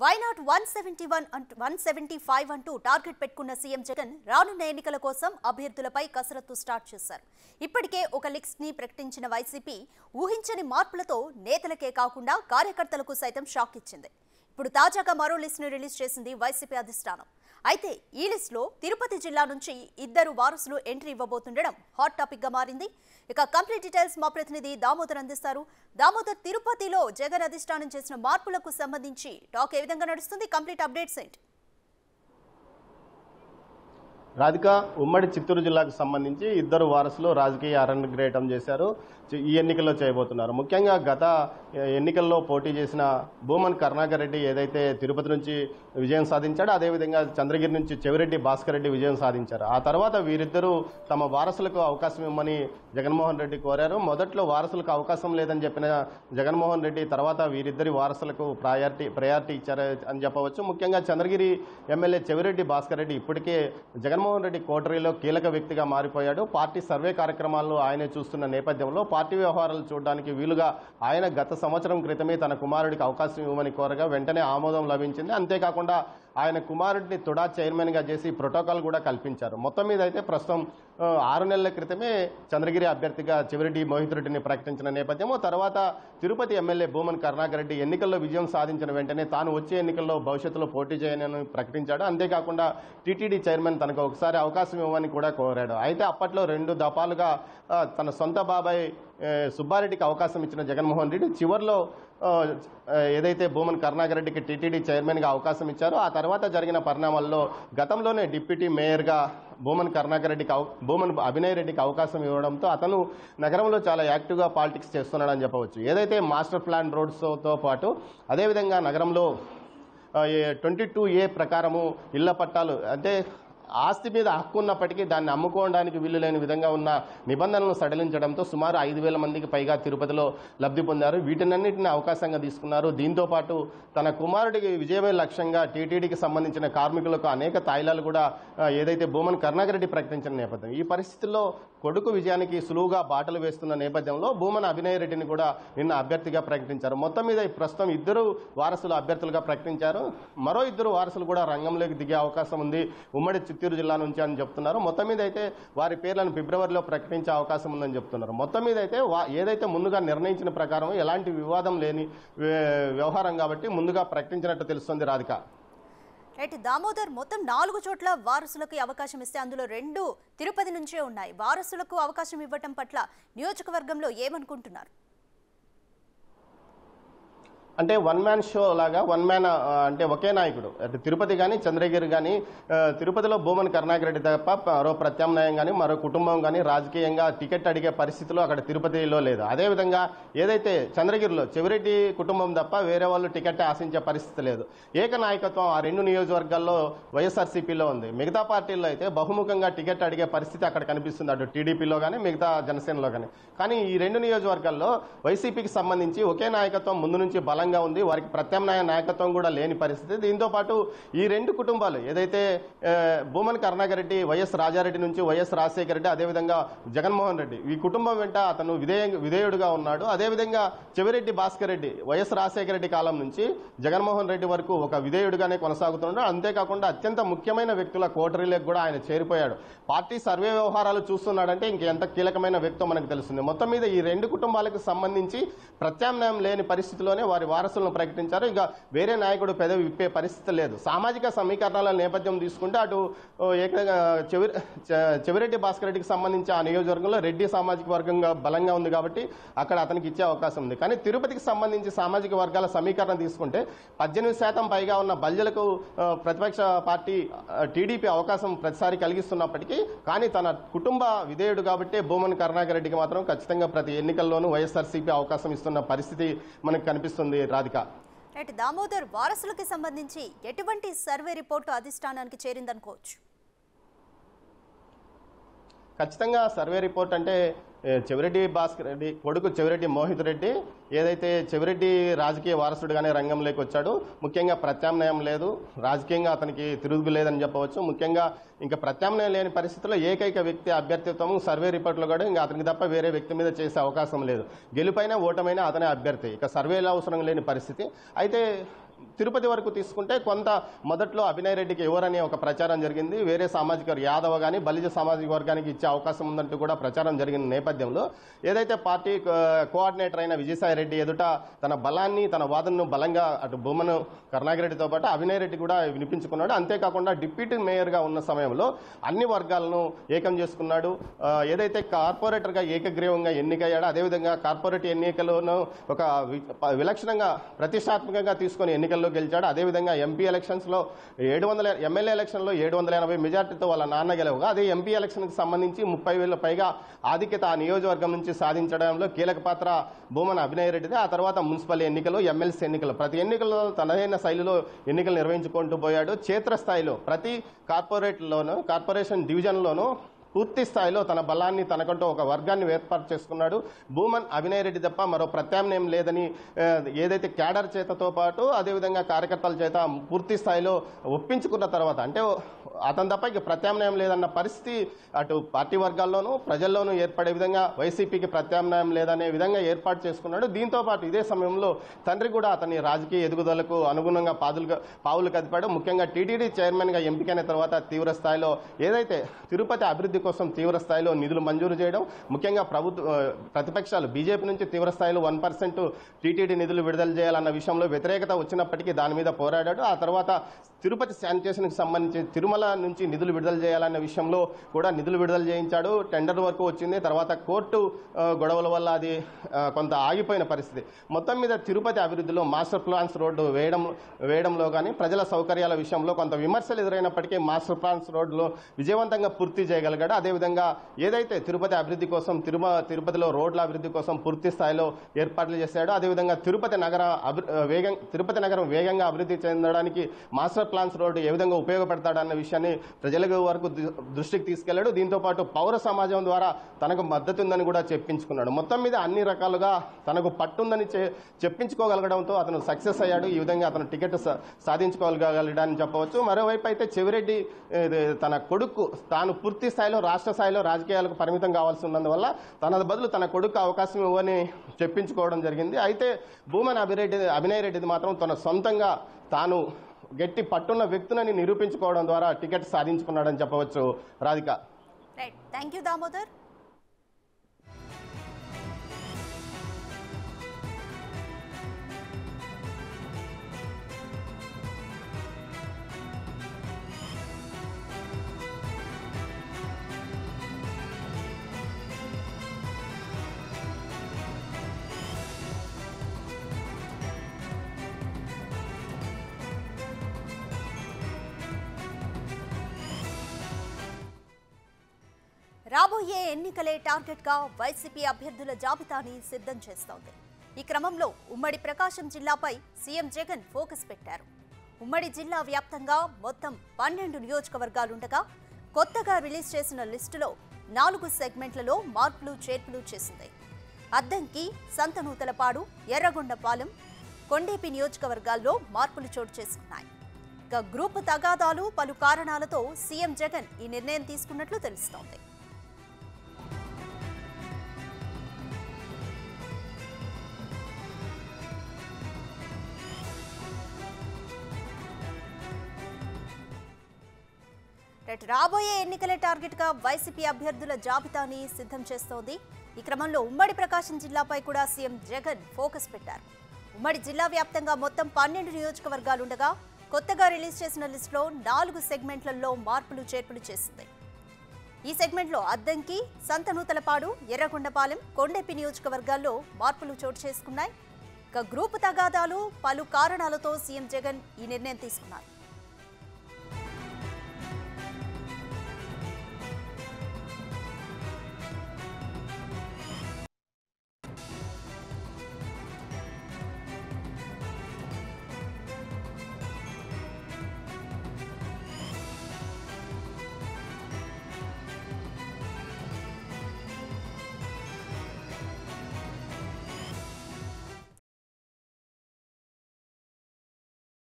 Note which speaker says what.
Speaker 1: Why not 175 అంటూ target పెట్టుకున్న CM Jagan రానున్న ఎన్నికల కోసం అభ్యర్థులపై కసరత్తు స్టార్ట్ చేశారు. ఇప్పటికే ఒక లిస్ట్ ని ప్రకటించిన వైసీపీ ఊహించని మార్పులతో నేతలకే కాకుండా కార్యకర్తలకు సైతం షాక్ ఇచ్చింది. ఇప్పుడు తాజాగా మరో లిస్ట్ ని రిలీజ్ చేసింది వైసీపీ అధిష్టానం. అయితే ఈ లిస్ట్ లో తిరుపతి జిల్లా నుంచి 2 వారసులు ఎంట్రీ ఇవ్వబోతుండడం హాట్ టాపిక్ గా మారింది. ఇక కంప్లీట్ డీటెయిల్స్ మా ప్రతినిధి దామోదర్ అందిస్తారు. దామోదర్, తిరుపతిలో జగన్ అధిష్టానం చేసిన మార్పులకు సంబంధించి టాక్ ఏ విధంగా నడుస్తుంది? కంప్లీట్ అప్డేట్స్ ఏంటి?
Speaker 2: రాధిక, ఉమ్మడి చిత్తూరు జిల్లాకు సంబంధించి 2 వారసులు రాజకీయ అరంగేట్రం చేశారు. ఈ ఎన్నికల్లో చేయబోతున్నారు. ముఖ్యంగా గత ఎన్నికల్లో పోటీ చేసిన భూమన్ కరుణాకర్ రెడ్డి ఏదైతే తిరుపతి నుంచి విజయం సాధించాడో, అదేవిధంగా చంద్రగిరి నుంచి చెవిరెడ్డి భాస్కర్ రెడ్డి విజయం సాధించారు. ఆ తర్వాత వీరిద్దరూ తమ వారసులకు అవకాశం ఇవ్వమని జగన్మోహన్ రెడ్డి కోరారు. మొదట్లో వారసులకు అవకాశం లేదని చెప్పిన జగన్మోహన్ రెడ్డి తర్వాత వీరిద్దరి వారసులకు ప్రయారిటీ ఇచ్చారు అని చెప్పవచ్చు. ముఖ్యంగా చంద్రగిరి ఎమ్మెల్యే చెవిరెడ్డి భాస్కర్ రెడ్డి ఇప్పటికే జగన్మోహన్ రెడ్డి కోటరీలో కీలక వ్యక్తిగా మారిపోయాడు. పార్టీ సర్వే కార్యక్రమాల్లో ఆయనే చూస్తున్న నేపథ్యంలో పార్టీ వ్యవహారాలు చూడడానికి వీలుగా ఆయన గత సంవత్సరం క్రితమే తన కుమారుడికి అవకాశం ఇవ్వమని కోరగా వెంటనే ఆమోదం లభించింది. అంతేకాకుండా ఆయన కుమారుడిని తుడా చైర్మన్గా చేసి ప్రోటోకాల్ కూడా కల్పించారు. మొత్తం మీద అయితే ప్రస్తుతం 6 నెలల క్రితమే చంద్రగిరి అభ్యర్థిగా చెవిరెడ్డి మోహిత్ రెడ్డిని ప్రకటించిన నేపథ్యం, తర్వాత తిరుపతి ఎమ్మెల్యే భూమన్ కరుణాకర్ రెడ్డి ఎన్నికల్లో విజయం సాధించిన వెంటనే తాను వచ్చే ఎన్నికల్లో భవిష్యత్తులో పోటీ చేయనని ప్రకటించాడు. అంతేకాకుండా టీటీడీ చైర్మన్ తనకు ఒకసారి అవకాశం ఇవ్వమని కూడా కోరాడు. అయితే అప్పట్లో 2 దఫాలుగా తన సొంత బాబాయ్ సుబ్బారెడ్డికి అవకాశం ఇచ్చిన జగన్మోహన్ రెడ్డి చివరిలో ఏదైతే భూమన్ కరుణాకర్ రెడ్డికి టీటీడీ చైర్మన్గా అవకాశం ఇచ్చారో, ఆ తర్వాత జరిగిన పరిణామాల్లో గతంలోనే డిప్యూటీ మేయర్గా భూమన్ అభినయ్ రెడ్డికి అవకాశం ఇవ్వడంతో అతను నగరంలో చాలా యాక్టివ్గా పాలిటిక్స్ చేస్తున్నాడని చెప్పవచ్చు. ఏదైతే మాస్టర్ ప్లాన్ రోడ్స్తో పాటు అదేవిధంగా నగరంలో 22A ప్రకారము ఇళ్ల పట్టాలు, అంటే ఆస్తి మీద హక్కు ఉన్నప్పటికీ దాన్ని అమ్ముకోవడానికి వీలు లేని విధంగా ఉన్న నిబంధనలను సడలించడంతో సుమారు 5,000 మందికి పైగా తిరుపతిలో లబ్ధి పొందారు. వీటినన్నింటినీ అవకాశంగా తీసుకున్నారు. దీంతోపాటు తన కుమారుడికి విజయమే లక్ష్యంగా టీటీడీకి సంబంధించిన కార్మికులకు అనేక తాయిలాలు కూడా ఏదైతే భూమన్ కరుణాకర్ రెడ్డి ప్రకటించిన నేపథ్యం, ఈ పరిస్థితుల్లో కొడుకు విజయానికి సులువుగా బాటలు వేస్తున్న నేపథ్యంలో భూమన్ అభినయ్ రెడ్డిని కూడా నిన్న అభ్యర్థిగా ప్రకటించారు. మొత్తం మీద ప్రస్తుతం 2 వారసులు అభ్యర్థులుగా ప్రకటించారు. మరో 2 వారసులు కూడా రంగంలోకి దిగే అవకాశం ఉంది ఉమ్మడి చిత్తూరు జిల్లా నుంచి అని చెప్తున్నారు. మొత్తం మీద అయితే వారి పేర్లను ఫిబ్రవరిలో ప్రకటించే అవకాశం ఉందని చెప్తున్నారు. మొత్తం మీద అయితే ఏదైతే ముందుగా నిర్ణయించిన ప్రకారం ఎలాంటి వివాదం లేని వ్యవహారం కాబట్టి ముందుగా ప్రకటించినట్టు తెలుస్తుంది. రాధిక,
Speaker 1: రైట్ దామోదర్, మొత్తం 4 చోట్ల వారసులకు అవకాశం ఇస్తే అందులో 2 తిరుపతి నుంచే ఉన్నాయి. వారసులకు అవకాశం ఇవ్వటం పట్ల నియోజకవర్గంలో ఏమనుకుంటున్నారు?
Speaker 2: అంటే వన్ మ్యాన్ షో లాగా అంటే ఒకే నాయకుడు, అంటే తిరుపతి కానీ చంద్రగిరి కానీ, తిరుపతిలో భూమన్ కరుణాకర్ రెడ్డి తప్ప మరో ప్రత్యామ్నాయం కానీ మరో కుటుంబం కానీ రాజకీయంగా టికెట్ అడిగే పరిస్థితులు అక్కడ తిరుపతిలో లేదు. అదేవిధంగా ఏదైతే చంద్రగిరిలో చెవిరెడ్డి కుటుంబం తప్ప వేరే వాళ్ళు టికెట్ ఆశించే పరిస్థితి లేదు. ఏకనాయకత్వం ఆ 2 నియోజకవర్గాల్లో వైఎస్ఆర్సీపీలో ఉంది. మిగతా పార్టీల్లో అయితే బహుముఖంగా టికెట్ అడిగే పరిస్థితి అక్కడ కనిపిస్తుంది, అటు టీడీపీలో కానీ మిగతా జనసేనలో కానీ. కానీ ఈ 2 నియోజకవర్గాల్లో వైసీపీకి సంబంధించి ఒకే నాయకత్వం ముందు నుంచి బలంగా ఉంది. వారికి ప్రత్యామ్నాయ నాయకత్వం కూడా లేని పరిస్థితి. దీంతో పాటు ఈ 2 కుటుంబాలు ఏదైతే భూమన్ కరుణాకర్ రెడ్డి వైఎస్ రాజారెడ్డి నుంచి వైఎస్ రాజశేఖర రెడ్డి, అదేవిధంగా జగన్మోహన్ రెడ్డి, ఈ కుటుంబం వెంట అతను విధేయుడుగా ఉన్నాడు. అదేవిధంగా చెవిరెడ్డి భాస్కర్ రెడ్డి వైఎస్ రాజశేఖర రెడ్డి కాలం నుంచి జగన్మోహన్ రెడ్డి వరకు ఒక విధేయుడుగానే కొనసాగుతున్నాడు. అంతేకాకుండా అత్యంత ముఖ్యమైన వ్యక్తుల కోటరీలకు కూడా ఆయన చేరిపోయాడు. పార్టీ సర్వే వ్యవహారాలు చూస్తున్నాడంటే ఇంకెంత కీలకమైన వ్యక్తో మనకు తెలుస్తుంది. మొత్తం మీద ఈ 2 కుటుంబాలకు సంబంధించి ప్రత్యామ్నాయం లేని పరిస్థితిలోనే వారి వారసులను ప్రకటించారు. ఇక వేరే నాయకుడు పెదవి విప్పే పరిస్థితి లేదు. సామాజిక సమీకరణాల నేపథ్యం తీసుకుంటే అటు చెవిరెడ్డి భాస్కర్ రెడ్డికి సంబంధించి ఆ నియోజకవర్గంలో రెడ్డి సామాజిక వర్గంగా బలంగా ఉంది కాబట్టి అక్కడ అతనికి ఇచ్చే అవకాశం ఉంది. కానీ తిరుపతికి సంబంధించి సామాజిక వర్గాల సమీకరణ తీసుకుంటే 18% పైగా ఉన్న బల్జలకు ప్రతిపక్ష పార్టీ టీడీపీ అవకాశం ప్రతిసారి కలిగిస్తున్నప్పటికీ కానీ తన కుటుంబ విధేయుడు కాబట్టి భూమన్ కరుణాకర్ రెడ్డికి మాత్రం ఖచ్చితంగా ప్రతి ఎన్నికల్లోనూ వైఎస్ఆర్సీపీ అవకాశం ఇస్తున్న పరిస్థితి మనకు కనిపిస్తుంది. రాధిక,
Speaker 1: రైట్ దామోదర్, వారసులకి సంబంధించి ఎటువంటి సర్వే రిపోర్టు అధిష్టానానికి చేరిందనుకోవచ్చు?
Speaker 2: ఖచ్చితంగా సర్వే రిపోర్ట్ అంటే చెవిరెడ్డి భాస్కర్ రెడ్డి కొడుకు చెవిరెడ్డి మోహిత్ రెడ్డి ఏదైతే చెవిరెడ్డి రాజకీయ వారసుడుగానే రంగంలోకి వచ్చాడు. ముఖ్యంగా ప్రత్యామ్నాయం లేదు, రాజకీయంగా అతనికి తిరుగు లేదని చెప్పవచ్చు. ముఖ్యంగా ఇంకా ప్రత్యామ్నాయం లేని పరిస్థితుల్లో ఏకైక వ్యక్తి అభ్యర్థిత్వం సర్వే రిపోర్ట్లో కూడా ఇంకా అతనికి తప్ప వేరే వ్యక్తి మీద చేసే అవకాశం లేదు. గెలుపైనా ఓటమైనా అతనే అభ్యర్థి, ఇక సర్వేలో అవసరం లేని పరిస్థితి. అయితే తిరుపతి వరకు తీసుకుంటే కొంత మొదట్లో అభినయ్ రెడ్డికి ఎవరనే ఒక ప్రచారం జరిగింది. వేరే సామాజిక యాదవ కానీ బలిజ సామాజిక వర్గానికి ఇచ్చే అవకాశం ఉందంటూ కూడా ప్రచారం జరిగిన నేపథ్యంలో ఏదైతే పార్టీ కోఆర్డినేటర్ అయిన విజయసాయి రెడ్డి ఎదుట తన బలాన్ని తన వాదనను బలంగా అటు భూమన్ కరుణాకర్ రెడ్డితో పాటు అభినయ్ రెడ్డి కూడా వినిపించుకున్నాడు. అంతేకాకుండా డిప్యూటీ మేయర్గా ఉన్న సమయంలో అన్ని వర్గాలను ఏకం చేసుకున్నాడు. ఏదైతే కార్పొరేటర్గా ఏకగ్రీవంగా ఎన్నికయ్యాడో అదేవిధంగా కార్పొరేట్ ఎన్నికలను ఒక విలక్షణంగా ప్రతిష్టాత్మకంగా తీసుకుని ఎన్నికల్లో గెలిచాడు. అదేవిధంగా ఎంపీ ఎలక్షన్స్లో ఎమ్మెల్యే ఎలక్షన్లో 780 మెజార్టీతో వాళ్ళ నాన్న గెలవగా అదే ఎంపీ ఎలక్షన్కి సంబంధించి 30,000 పైగా ఆధిక్యత ఆ నియోజకవర్గం నుంచి సాధించడంలో కీలక పాత్ర భూమన్ అభినయ్ రెడ్డిదే. ఆ తర్వాత మున్సిపల్ ఎన్నికలు, ఎమ్మెల్సీ ఎన్నికలు, ప్రతి ఎన్నికల్లో తనదైన శైలిలో ఎన్నికలు నిర్వహించుకుంటూ పోయాడు. క్షేత్రస్థాయిలో ప్రతి కార్పొరేషన్ డివిజన్లోనూ పూర్తి స్థాయిలో తన బలాన్ని తనకంటూ ఒక వర్గాన్ని ఏర్పాటు చేసుకున్నాడు. భూమన్ అభినయ్ రెడ్డి తప్ప మరో ప్రత్యామ్నాయం లేదని ఏదైతే క్యాడర్ చేతతో పాటు అదేవిధంగా కార్యకర్తల చేత పూర్తి స్థాయిలో ఒప్పించుకున్న తర్వాత అంటే అతని తప్ప ఇక ప్రత్యామ్నాయం లేదన్న పరిస్థితి అటు పార్టీ వర్గాల్లోనూ ప్రజల్లోనూ ఏర్పడే విధంగా వైసీపీకి ప్రత్యామ్నాయం లేదనే విధంగా ఏర్పాటు చేసుకున్నాడు. దీంతో పాటు ఇదే సమయంలో తండ్రి కూడా అతని రాజకీయ ఎదుగుదలకు అనుగుణంగా పావులు కదిపాడు. ముఖ్యంగా టీటీడీ చైర్మన్గా ఎంపికైన తర్వాత తీవ్ర స్థాయిలో ఏదైతే తిరుపతి అభివృద్ధి కోసం తీవ్ర స్థాయిలో నిధులు మంజూరు చేయడం, ముఖ్యంగా ప్రతిపక్షాలు బీజేపీ నుంచి తీవ్ర స్థాయిలో 1% టీటీడీ నిధులు విడుదల చేయాలన్న విషయంలో వ్యతిరేకత వచ్చినప్పటికీ దాని మీద పోరాడాడు. ఆ తర్వాత తిరుపతి శానిటేషన్కి సంబంధించి తిరుమల నుంచి నిధులు విడుదల చేయాలన్న విషయంలో కూడా నిధులు విడుదల చేయించాడు. టెండర్ వరకు వచ్చింది. తర్వాత కోర్టు గొడవల వల్ల అది కొంత ఆగిపోయిన పరిస్థితి. మొత్తం మీద తిరుపతి అభివృద్ధిలో మాస్టర్ ప్లాన్స్ రోడ్డు వేయడంలో కానీ ప్రజల సౌకర్యాల విషయంలో కొంత విమర్శలు ఎదురైనప్పటికీ మాస్టర్ ప్లాన్స్ రోడ్లు విజయవంతంగా పూర్తి చేయగలిగాడు. అదేవిధంగా ఏదైతే తిరుపతి అభివృద్ధి కోసం తిరుపతిలో రోడ్ల అభివృద్ధి కోసం పూర్తి స్థాయిలో ఏర్పాట్లు చేశాడు. అదేవిధంగా తిరుపతి నగరం వేగంగా అభివృద్ధి చెందడానికి మాస్టర్ ప్లాన్స్ రోడ్డు ఏ విధంగా ఉపయోగపడతాడన్న విషయాన్ని ప్రజల వరకు దృష్టికి తీసుకెళ్లాడు. దీంతో పాటు పౌర సమాజం ద్వారా తనకు మద్దతు ఉందని కూడా చెప్పించుకున్నాడు. మొత్తం మీద అన్ని రకాలుగా తనకు పట్టుందని చెప్పించుకోగలగడంతో అతను సక్సెస్ అయ్యాడు. ఈ విధంగా అతను టికెట్ సాధించుకోగలిగాడని చెప్పవచ్చు. మరోవైపు అయితే చెవిరెడ్డి తన కొడుకు తాను పూర్తి స్థాయిలో రాష్ట్ర స్థాయిలో రాజకీయాలకు పరిమితం కావాల్సి ఉన్నందువల్ల తన బదులు తన కొడుకు అవకాశం ఇవ్వని చెప్పించుకోవడం జరిగింది. అయితే భూమన్ అభినయ్ రెడ్డిది మాత్రం తన సొంతంగా తాను గట్టి పట్టున్న వ్యక్తులని నిరూపించుకోవడం ద్వారా టికెట్ సాధించుకున్నాడని చెప్పవచ్చు. Radhika.
Speaker 1: Right, thank you Damodar. రాబోయే ఎన్నికలే టార్గెట్గా వైసీపీ అభ్యర్థుల జాబితాని సిద్ధం చేస్తోంది. ఈ క్రమంలో ఉమ్మడి ప్రకాశం జిల్లాపై సీఎం జగన్ ఫోకస్ పెట్టారు. ఉమ్మడి జిల్లా వ్యాప్తంగా మొత్తం 12 నియోజకవర్గాలుండగా కొత్తగా రిలీజ్ చేసిన లిస్టులో 4 సెగ్మెంట్లలో మార్పులు చేర్పులు చేసింది. అద్దంకి, సంతనూతలపాడు, ఎర్రగొండపాలెం, కొండేపి నియోజకవర్గాల్లో మార్పులు చోటు చేసుకున్నాయి. ఇక గ్రూపు తగాదాలు, పలు కారణాలతో సీఎం జగన్ ఈ నిర్ణయం తీసుకున్నట్లు తెలుస్తోంది. రాబోయే ఎన్నికలే టార్గెట్గా వైసీపీ అభ్యర్థుల జాబితాని సిద్ధం చేస్తోంది. ఈ క్రమంలో ఉమ్మడి ప్రకాశం జిల్లాపై కూడా సీఎం జగన్ ఫోకస్ పెట్టారు. ఉమ్మడి జిల్లా వ్యాప్తంగా మొత్తం 12 నియోజకవర్గాలుండగా కొత్తగా రిలీజ్ చేసిన లిస్టులో 4 సెగ్మెంట్లలో మార్పులు చేర్పులు చేసింది. ఈ సెగ్మెంట్లో అద్దంకి, సంతనూతలపాడు, ఎర్రగొండపాలెం, కొండెపి నియోజకవర్గాల్లో మార్పులు చోటు చేసుకున్నాయి. ఇక గ్రూపు తగాదాలు, పలు కారణాలతో సీఎం జగన్ ఈ నిర్ణయం తీసుకున్నారు.